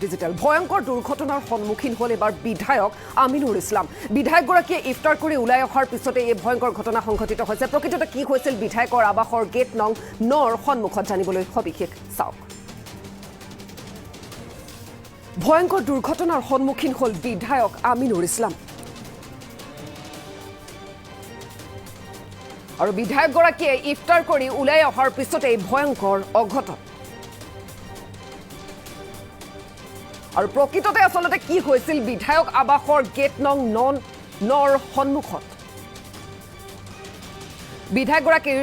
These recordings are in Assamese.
ডিজিটেল ভয়ংকৰ দুৰ্ঘটনাৰ সন্মুখীন হ'ল এবাৰ বিধায়ক আমিনুৰ ইছলাম। বিধায়কগৰাকীয়ে ইফতাৰ কৰি ওলাই অহাৰ পিছতে এই ভয়ংকৰ ঘটনা সংঘটিত হৈছে। প্ৰকৃততে কি হৈছিল বিধায়কৰ আৱাসৰ গেট নং 9ৰ সন্মুখত জানিবলৈ সবিশেষ চাওক। ভয়ংকৰ দুৰ্ঘটনাৰ সন্মুখীন হ'ল বিধায়ক আমিনুৰ ইছলাম। আৰু বিধায়কগৰাকীয়ে ইফতাৰ কৰি ওলাই অহাৰ পিছতে ভয়ংকৰ অঘটন। আৰু প্ৰকৃততে আসলতে কি হৈছিল বিধায়ক আৱাসৰ গেট নং 9ৰ সন্মুখত। বিধায়কগৰাকীৰ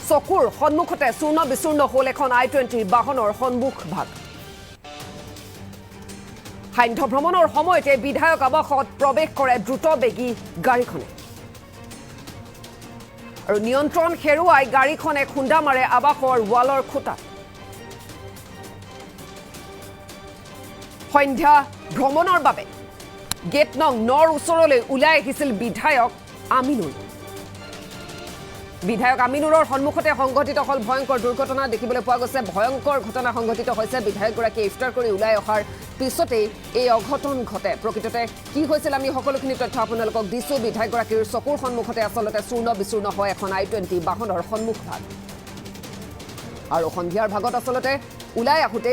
চকুৰ সন্মুখতে চূৰ্ণ বিচূৰ্ণ হ'ল এখন I-20 বাহনৰ সন্মুখ ভাগ। সান্ধ্য ভ্ৰমণৰ সময়তে বিধায়ক আৱাসত প্ৰৱেশ কৰে দ্ৰুতবেগী গাড়ীখনে। আৰু নিয়ন্ত্ৰণ হেৰুৱাই গাড়ীখনে খুন্দা মাৰে আৱাসৰ ৱালৰ খুঁটাত। সন্ধ্যা ভ্ৰমণৰ বাবে গেট নং 9ৰ ওচৰলৈ ওলাই আহিছিল বিধায়ক আমিনুৰ। বিধায়ক আমিনুৰৰ সন্মুখতে সংঘটিত হ'ল ভয়ংকৰ দুৰ্ঘটনা। দেখিবলৈ পোৱা গৈছে ভয়ংকৰ ঘটনা সংঘটিত হৈছে। বিধায়কগৰাকীয়ে ইফতাৰ কৰি ওলাই অহাৰ পিছতেই এই অঘটন ঘটে। প্ৰকৃততে কি হৈছিল আমি সকলোখিনি তথ্য আপোনালোকক দিছোঁ। বিধায়কগৰাকীৰ চকুৰ সন্মুখতে আচলতে চূৰ্ণ বিচূৰ্ণ হয় এখন I-20 বাহনৰ সন্মুখ ভাগ। আৰু সন্ধিয়াৰ ভাগত আচলতে ওলাই আহোঁতে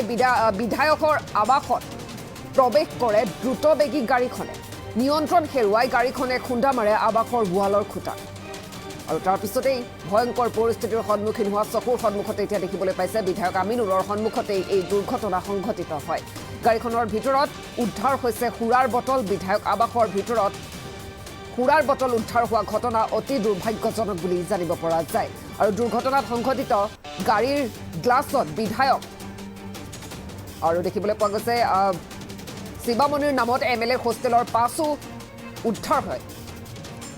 বিধায়কৰ আৱাসত প্ৰৱেশ কৰে দ্ৰুতবেগী গাড়ীখনে। নিয়ন্ত্ৰণ হেৰুৱাই গাড়ীখনে খুন্দা মাৰে আৱাসৰ ৱালৰ খুঁটা। আৰু তাৰপিছতেই ভয়ংকৰ পৰিস্থিতিৰ সন্মুখীন হোৱা চকুৰ সন্মুখতে এতিয়া দেখিবলৈ পাইছে বিধায়ক আমিনুৰৰ সন্মুখতেই এই দুৰ্ঘটনা সংঘটিত হয়। গাড়ীখনৰ ভিতৰত উদ্ধাৰ হৈছে সুৰাৰ বটল। বিধায়ক আৱাসৰ ভিতৰত সুৰাৰ বটল উদ্ধাৰ হোৱা ঘটনা অতি দুৰ্ভাগ্যজনক বুলি জানিব পৰা যায়। আৰু দুৰ্ঘটনাত সংঘটিত গাড়ীৰ গ্লাছত বিধায়ক আৰু দেখিবলৈ পোৱা গৈছে শিৱামণিৰ নামত MLA হোষ্টেলৰ পাছো উদ্ধাৰ হয়।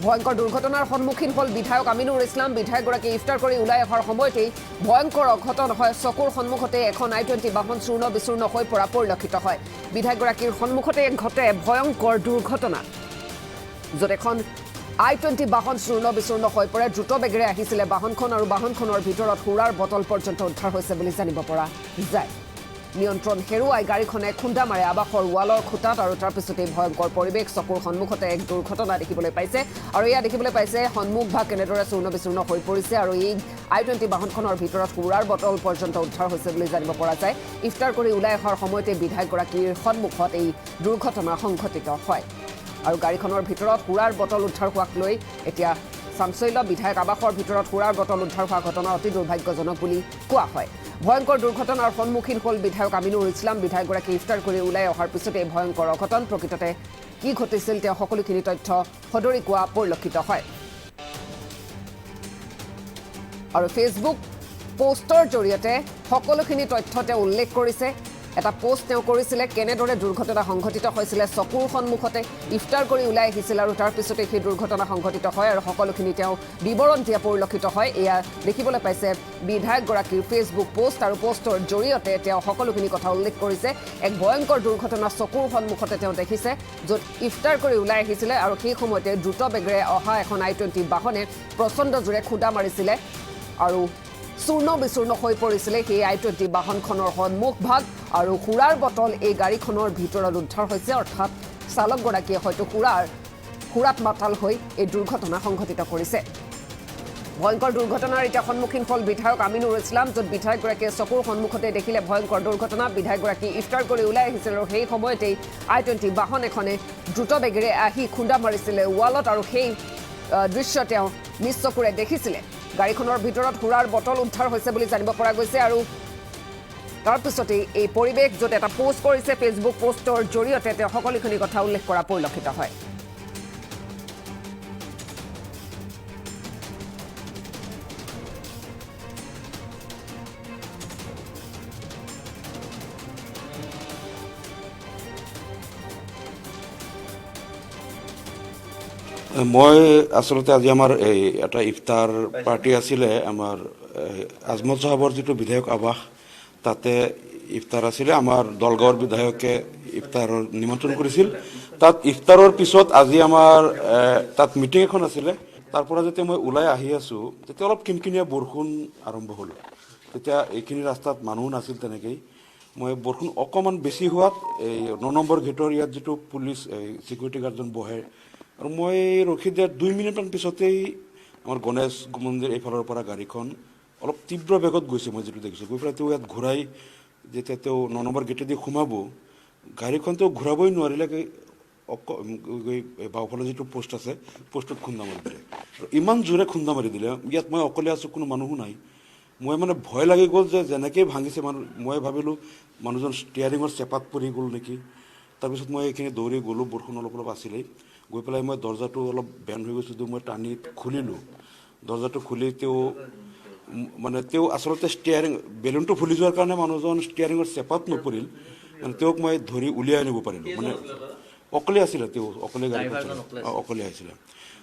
ভয়ংকৰ দুৰ্ঘটনাৰ সন্মুখীন হ'ল বিধায়ক আমিনুৰ ইছলাম। বিধায়কগৰাকী ইফতাৰ কৰি ওলাই অহাৰ সময়তেই ভয়ংকৰ অঘটন হয়। চকুৰ সন্মুখতে এখন I-20 বাহন চূৰ্ণ বিচূৰ্ণ হৈ পৰা পৰিলক্ষিত হয়। বিধায়কগৰাকীৰ সন্মুখতে ঘটে ভয়ংকৰ দুৰ্ঘটনা, য'ত এখন I-20 বাহন চূৰ্ণ বিচূৰ্ণ হৈ পৰে। দ্ৰুতবেগেৰে আহিছিলে বাহনখন আৰু বাহনখনৰ ভিতৰত সুৰাৰ বটল পৰ্যন্ত উদ্ধাৰ হৈছে বুলি জানিব পৰা যায়। নিয়ন্ত্ৰণ হেৰুৱাই গাড়ীখনে খুন্দা মাৰে আৱাসৰ ৱালৰ খুঁটাত। আৰু তাৰপিছতেই ভয়ংকৰ পৰিৱেশ চকুৰ সন্মুখতে এক দুৰ্ঘটনা দেখিবলৈ পাইছে। আৰু এয়া দেখিবলৈ পাইছে সন্মুখ ভাগ কেনেদৰে চূৰ্ণ বিচূৰ্ণ হৈ পৰিছে। আৰু এই I-20 বাহনখনৰ ভিতৰত সুৰাৰ বটল পৰ্যন্ত উদ্ধাৰ হৈছে বুলি জানিব পৰা যায়। ইফতাৰ কৰি ওলাই অহাৰ সময়তে বিধায়কগৰাকীৰ সন্মুখত এই দুৰ্ঘটনা সংঘটিত হয়। আৰু গাড়ীখনৰ ভিতৰত সুৰাৰ বটল উদ্ধাৰ হোৱাক লৈ এতিয়া চাঞ্চল্য। বিধায়ক আৱাসৰ ভিতৰত সুৰাৰ বটল উদ্ধাৰ হোৱা ঘটনা অতি দুৰ্ভাগ্যজনক বুলি কোৱা হয়। ভয়ংকৰ দুৰ্ঘটনাৰ সন্মুখীন হ'ল বিধায়ক আমিনুৰ ইছলাম। বিধায়কগৰাকী ইফতাৰ কৰি ওলাই অহাৰ পিছতে ভয়ংকৰ অঘটন। প্ৰকৃততে কি ঘটিছিল তেওঁ সকলোখিনি তথ্য সদৰি কোৱা পৰিলক্ষিত হয়। আৰু ফেচবুক পোষ্টৰ জৰিয়তে সকলোখিনি তথ্য তেওঁ উল্লেখ কৰিছে। এটা পোষ্ট তেওঁ কৰিছিলে কেনেদৰে দুৰ্ঘটনা সংঘটিত হৈছিলে। চকুৰ সন্মুখতে ইফতাৰ কৰি ওলাই আহিছিল আৰু তাৰপিছতে সেই দুৰ্ঘটনা সংঘটিত হয় আৰু সকলোখিনি তেওঁ বিৱৰণ দিয়া পৰিলক্ষিত হয়। এয়া দেখিবলৈ পাইছে বিধায়কগৰাকীৰ ফেচবুক পোষ্ট। আৰু পোষ্টৰ জৰিয়তে তেওঁ সকলোখিনি কথা উল্লেখ কৰিছে। এক ভয়ংকৰ দুৰ্ঘটনা চকুৰ সন্মুখতে তেওঁ দেখিছে, য'ত ইফতাৰ কৰি ওলাই আহিছিলে আৰু সেই সময়তে দ্ৰুতবেগেৰে অহা এখন I-20 বাহনে প্ৰচণ্ড জোৰে খুন্দা মাৰিছিলে আৰু চূৰ্ণ বিচূৰ্ণ হৈ পৰিছিলে সেই I-20 বাহনখনৰ সন্মুখ ভাগ। আৰু সুৰাৰ বটল এই গাড়ীখনৰ ভিতৰত উদ্ধাৰ হৈছে, অৰ্থাৎ চালকগৰাকীয়ে হয়তো সুৰাত মাতাল হৈ এই দুৰ্ঘটনা সংঘটিত কৰিছে। ভয়ংকৰ দুৰ্ঘটনাৰ এতিয়া সন্মুখীন হ'ল বিধায়ক আমিনুৰ ইছলাম, য'ত বিধায়কগৰাকীয়ে চকুৰ সন্মুখতে দেখিলে ভয়ংকৰ দুৰ্ঘটনা। বিধায়কগৰাকী ইফতাৰ কৰি ওলাই আহিছিল আৰু সেই সময়তেই I-20 বাহন এখনে দ্ৰুতবেগেৰে আহি খুন্দা মাৰিছিলে ৱালত। আৰু সেই দৃশ্য তেওঁ নিজ চকুৰে দেখিছিলে। গাড়ীখনৰ ভিতৰত সুৰাৰ বটল উদ্ধাৰ হৈছে বুলি জানিব পৰা গৈছে। আৰু তাৰপিছতেই এই পৰিৱেশ, য'ত এটা পোষ্ট কৰিছে ফেচবুক পোষ্টৰ জৰিয়তে তেওঁ সকলোখিনি কথা উল্লেখ কৰা পৰিলক্ষিত হয়। মই আচলতে আজি আমাৰ এই এটা ইফতাৰ পাৰ্টি আছিলে আমাৰ আজমত সাহেবৰ যিটো বিধায়ক আৱাস, তাতে ইফতাৰ আছিলে। আমাৰ দলগাঁৱৰ বিধায়কে ইফতাৰৰ নিমন্ত্ৰণ কৰিছিল। তাত ইফতাৰৰ পিছত আজি আমাৰ তাত মিটিং এখন আছিলে। তাৰ পৰা যেতিয়া মই ওলাই আহি আছোঁ তেতিয়া অলপ কিনকিনীয়া বৰষুণ আৰম্ভ হ'ল। তেতিয়া এইখিনি ৰাস্তাত মানুহ নাছিল তেনেকেই। মই বৰষুণ অকণমান বেছি হোৱাত এই 9 নম্বৰ গেটৰ ইয়াত যিটো পুলিচ চিকিউৰিটি গাৰ্ডজন বহে আৰু মই ৰখি দিয়াৰ 2 মিনিটমান পিছতেই আমাৰ গণেশ মন্দিৰ এইফালৰ পৰা গাড়ীখন অলপ তীব্ৰ বেগত গৈছে মই যিটো দেখিছোঁ গৈ পেলাই তেওঁ ইয়াত ঘূৰাই যেতিয়া তেওঁ 9 নম্বৰ গেটেদি সোমাব গাড়ীখন তেওঁ ঘূৰাবই নোৱাৰিলে বাওঁফালে যিটো পোষ্ট আছে পোষ্টত খুন্দা মাৰি দিলে আৰু ইমান জোৰে খুন্দা মাৰি দিলে ইয়াত মই অকলে আছোঁ কোনো মানুহো নাই মই মানে ভয় লাগি গ'ল যে যেনেকৈ ভাঙিছে মানুহ মই ভাবিলোঁ মানুহজন ষ্টিয়াৰিঙৰ চেপাত পৰি গ'ল নেকি তাৰপিছত মই এইখিনি দৌৰি গ'লোঁ বৰষুণ অলপ অলপ আছিলেই গৈ পেলাই মই দৰ্জাটো অলপ বেণ্ড হৈ গৈছিলোঁ মই টানি খুলিলোঁ দৰ্জাটো খুলি তেওঁ আচলতে ষ্টিয়াৰিং বেলুনটো ফুলি যোৱাৰ কাৰণে মানুহজন ষ্টিয়াৰিঙৰ চেপাত নপৰিল মানে তেওঁক মই ধৰি উলিয়াই আনিব পাৰিলোঁ মানে অকলে আছিলে তেওঁ অকলে গাড়ীখন অকলে আহিছিলে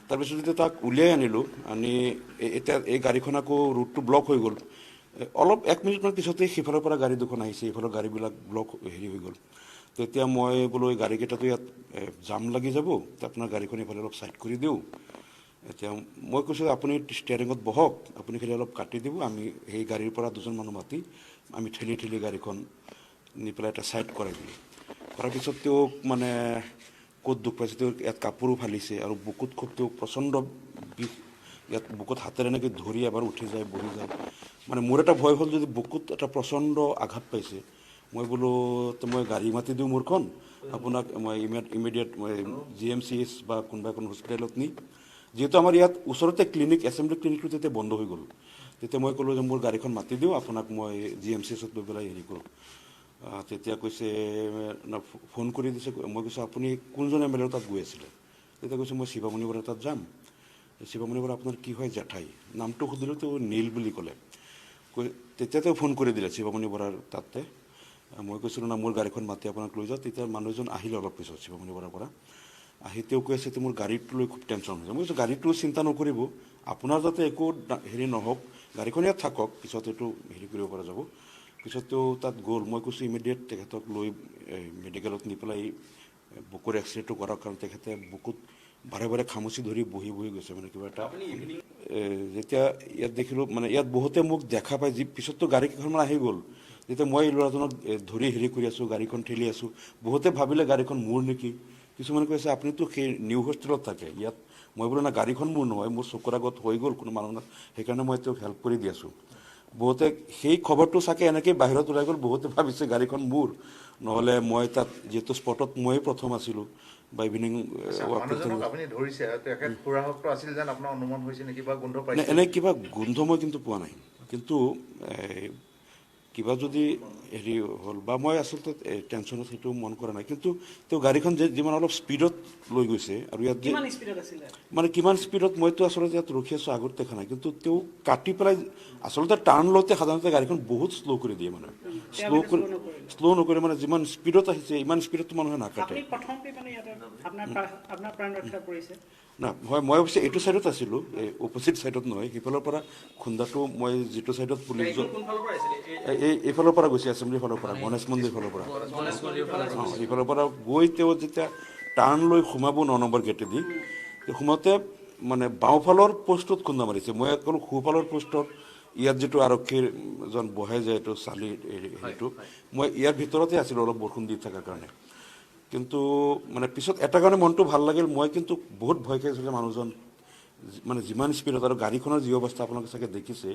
তাৰপিছত যেতিয়া তাক উলিয়াই আনিলোঁ এতিয়া এই গাড়ীখন আকৌ ৰুটটো ব্লক হৈ গ'ল অলপ 1 মিনিটমান পিছতেই সিফালৰ পৰা গাড়ী দুখন আহিছে এইফালৰ গাড়ীবিলাক ব্লক হৈ গ'ল তেতিয়া মই বোলো এই গাড়ীকেইটাতো ইয়াত জাম লাগি যাব আপোনাৰ গাড়ীখন এইফালে অলপ ছাইড কৰি দিওঁ এতিয়া মই কৈছোঁ আপুনি ষ্টিয়াৰিঙত বহক আপুনি খালি অলপ কাটি দিব আমি সেই গাড়ীৰ পৰা দুজন মানুহ মাতি আমি ঠেলি ঠেলি গাড়ীখন নি পেলাই এটা ছাইড কৰাই দিলোঁ কৰাৰ পিছত তেওঁক মানে ক'ত দুখ পাইছে তেওঁ ইয়াত কাপোৰো ফালিছে আৰু বুকুত খুব তেওঁ প্ৰচণ্ড বিষ ইয়াত বুকুত হাতেৰে এনেকৈ ধৰি এবাৰ উঠি যায় বহি যায় মানে মোৰ এটা ভয় হ'ল যদি বুকুত এটা প্ৰচণ্ড আঘাত পাইছে মই বোলো মই গাড়ী মাতি দিওঁ মোৰখন আপোনাক মই ইমিডিয়েট GMCH বা কোনোবা এখন হস্পিটেলত নি যিহেতু আমাৰ ইয়াত ওচৰতে ক্লিনিক এছেম্বলি ক্লিনিকটো তেতিয়া বন্ধ হৈ গ'ল তেতিয়া মই ক'লোঁ যে মোৰ গাড়ীখন মাতি দিওঁ আপোনাক মই GMCHত লৈ পেলাই হেৰি কৰোঁ তেতিয়া কৈছে ফোন কৰি দিছে মই কৈছোঁ আপুনি কোনজন MLA তাত গৈ আছিলে তেতিয়া কৈছে মই শিৱামণি বৰাৰ তাত যাম শিৱামণি বৰা আপোনাৰ কি হয় জেঠাই নামটো সুধিলোঁ তেওঁ নীল বুলি ক'লে তেতিয়া তেওঁ ফোন কৰি দিলে শিৱামণি বৰাৰ তাতে মই কৈছিলোঁ না মোৰ গাড়ীখন মাতি আপোনাক লৈ যাওঁ তেতিয়া মানুহজন আহিলে অলপ পিছত শিৱামণি বৰাৰ পৰা আহি তেওঁ কৈ আছে মোৰ গাড়ীটো লৈ খুব টেনশ্যন হৈছে মই কৈছোঁ গাড়ীটো চিন্তা নকৰিব আপোনাৰ যাতে একো হেৰি নহওক গাড়ীখন ইয়াত থাকক পিছত এইটো হেৰি কৰিব পৰা যাব পিছত তেওঁ তাত গ'ল মই কৈছোঁ ইমিডিয়েট তেখেতক লৈ মেডিকেলত নি পেলাই বুকুৰ এক্সৰেটো কৰাৰ কাৰণে তেখেতে বুকুত বাৰে বাৰে খামুচি ধৰি বহি গৈছে মানে কিবা এটা যেতিয়া ইয়াত দেখিলোঁ মানে ইয়াত বহুতে মোক দেখা পাই পিছততো গাড়ীকেইখনমান আহি গ'ল যেতিয়া মই ল'ৰাজনক ধৰি হেৰি কৰি আছোঁ গাড়ীখন ঠেলি আছোঁ বহুতে ভাবিলে গাড়ীখন মোৰ নেকি কিছুমানে কৈছে আপুনিতো সেই নিউ হোষ্টেলত থাকে ইয়াত মই বোলো না গাড়ীখন মোৰ নহয় মোৰ চকুৰ আগত হৈ গ'ল কোনো মানুহ নাই সেইকাৰণে মই তেওঁক হেল্প কৰি দি আছোঁ বহুতে সেই খবৰটো চাগে এনেকৈ বাহিৰত ওলাই গ'ল বহুতে ভাবিছে গাড়ীখন মোৰ নহ'লে মই তাত যিহেতু স্পটত মই প্ৰথম আছিলোঁ বা ইভিনিং এনে কিবা গোন্ধ মই কিন্তু পোৱা নাই কিন্তু কিবা যদি হেৰি হ'ল বা মই আচলতে টেনশ্যনত সেইটো মন কৰা নাই কিন্তু তেওঁ গাড়ীখন যিমান অলপ স্পীডত লৈ গৈছে আৰু ইয়াত মানে কিমান স্পীডত মইতো আচলতে ইয়াত ৰখি আছোঁ আগত দেখা নাই কিন্তু তেওঁ কাটি পেলাই আচলতে টাৰ্ণ লওঁতে সাধাৰণতে গাড়ীখন বহুত শ্ল' কৰি দিয়ে মানে শ্ল' নকৰে মানে যিমান স্পীডত আহিছে ইমান স্পীডততো মানুহে নাকাটে না হয় মই অৱশ্যে এইটো ছাইডত আছিলোঁ এই অপজিট ছাইডত নহয় সিফালৰ পৰা খুন্দাটো মই যিটো ছাইডত পুলিচ এইফালৰ পৰা গৈছে এছেম্বলিৰ ফালৰ পৰা গণেশ মন্দিৰ ফালৰ পৰা এইফালৰ পৰা গৈ তেওঁ যেতিয়া টাৰ্ণ লৈ সোমাব 9 নম্বৰ গেটেদি সোমাওঁতে মানে বাওঁফালৰ পোষ্টত খুন্দা মাৰিছে মই ক'লোঁ সোঁফালৰ পোষ্টত ইয়াত যিটো আৰক্ষীৰজন বহে যায় এইটো চালি হেৰিটো মই ইয়াৰ ভিতৰতে আছিলোঁ অলপ বৰষুণ দি থকাৰ কাৰণে কিন্তু মানে পিছত এটা কাৰণে মনটো ভাল লাগিল মই কিন্তু বহুত ভয় খাইছিলোঁ যে মানুহজন মানে যিমান স্পীডত আৰু গাড়ীখনৰ যি অৱস্থা আপোনালোকে চাগে দেখিছে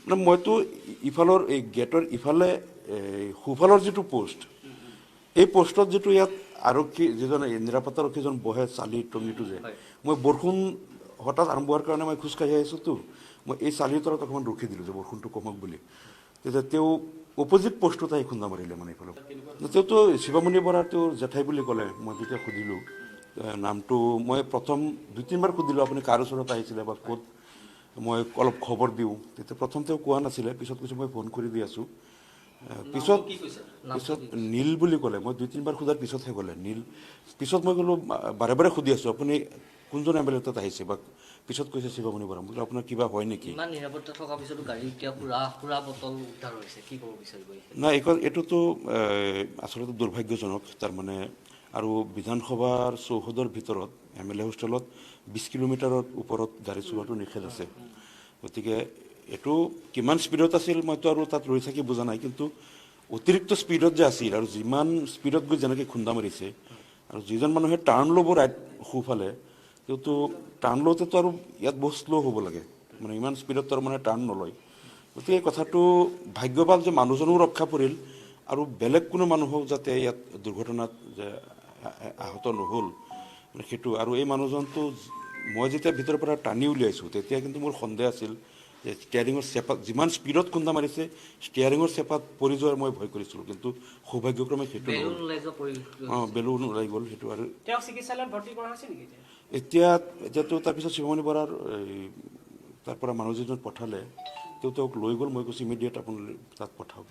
মানে মইতো ইফালৰ এই গেটৰ ইফালে সোঁফালৰ যিটো পোষ্ট এই পোষ্টত যিটো ইয়াত আৰক্ষী যিজন নিৰাপত্তাৰক্ষীজন বহে চালি টঙিটো যে মই বৰষুণ হঠাৎ আৰম্ভ হোৱাৰ কাৰণে মই খোজকাঢ়ি আহিছোঁতো মই এই চালিৰ তলত অকণমান ৰখি দিলোঁ যে বৰষুণটো কমক বুলি তেতিয়া তেওঁ অপজিট পোষ্টত আহি খুন্দা মাৰিলে মানে এইফালে তেওঁতো শিৱামণি বৰা তেওঁৰ জেঠাই বুলি ক'লে মই তেতিয়া সুধিলোঁ নামটো মই প্ৰথম 2-3 বাৰ সুধিলোঁ আপুনি কাৰ ওচৰত আহিছিলে বা ক'ত মই অলপ খবৰ দিওঁ তেতিয়া প্ৰথম তেওঁ কোৱা নাছিলে পিছত কৈছে মই ফোন কৰি দি আছোঁ পিছত নীল বুলি ক'লে মই 2-3 বাৰ সোধাৰ পিছতহে ক'লে নীল পিছত মই ক'লোঁ বাৰে বাৰে সুধি আছোঁ আপুনি কোনজন MLA তাত আহিছে বা পিছত কৈছে শিৱামণি বৰা বোলে আপোনাৰ কিবা হয় নেকি নাই এইটোতো আচলতে দুৰ্ভাগ্যজনক তাৰমানে আৰু বিধানসভাৰ চৌহদৰ ভিতৰত MLA হোষ্টেলত 20 কিলোমিটাৰৰ ওপৰত গাড়ী চলোৱাটো নিষেধ আছে গতিকে এইটো কিমান স্পীডত আছিল মইতো আৰু তাত ৰৈ থাকি বুজা নাই, কিন্তু অতিৰিক্ত স্পীডত যে আছিল আৰু যিমান স্পীডত গৈ যেনেকৈ খুন্দা মাৰিছে আৰু যিজন মানুহে টাৰ্ণ ল'ব ৰাইট সোঁফালে, কিন্তু টাৰ্ণ লওঁতেতো আৰু ইয়াত বহুত শ্ল' হ'ব লাগে, মানে ইমান স্পীডত তাৰ মানে টাৰ্ণ নলয়। গতিকে কথাটো ভাগ্যৱান যে মানুহজনো ৰক্ষা পৰিল আৰু বেলেগ কোনো মানুহক যাতে ইয়াত দুৰ্ঘটনাত যে আহত নহ'ল, মানে সেইটো। আৰু এই মানুহজনটো মই যেতিয়া ভিতৰৰ পৰা টানি উলিয়াইছোঁ তেতিয়া কিন্তু মোৰ সন্দেহ আছিল যে ষ্টিয়াৰিঙৰ চেপাত যিমান স্পীডত খুন্দা মাৰিছে ষ্টিয়াৰিঙৰ চেপাত পৰি যোৱাৰ মই ভয় কৰিছিলোঁ, কিন্তু সৌভাগ্যক্ৰমে সেইটো নহ'ল। বেলুন ওলাই গ'ল সেইটো। আৰু এতিয়াতো তাৰপিছত শিৱমণি বৰাৰ তাৰ পৰা মানুহ যিজন পঠালে তেওঁক লৈ গ'ল, মই কৈছোঁ ইমিডিয়েট আপুনি তাত পঠাওক।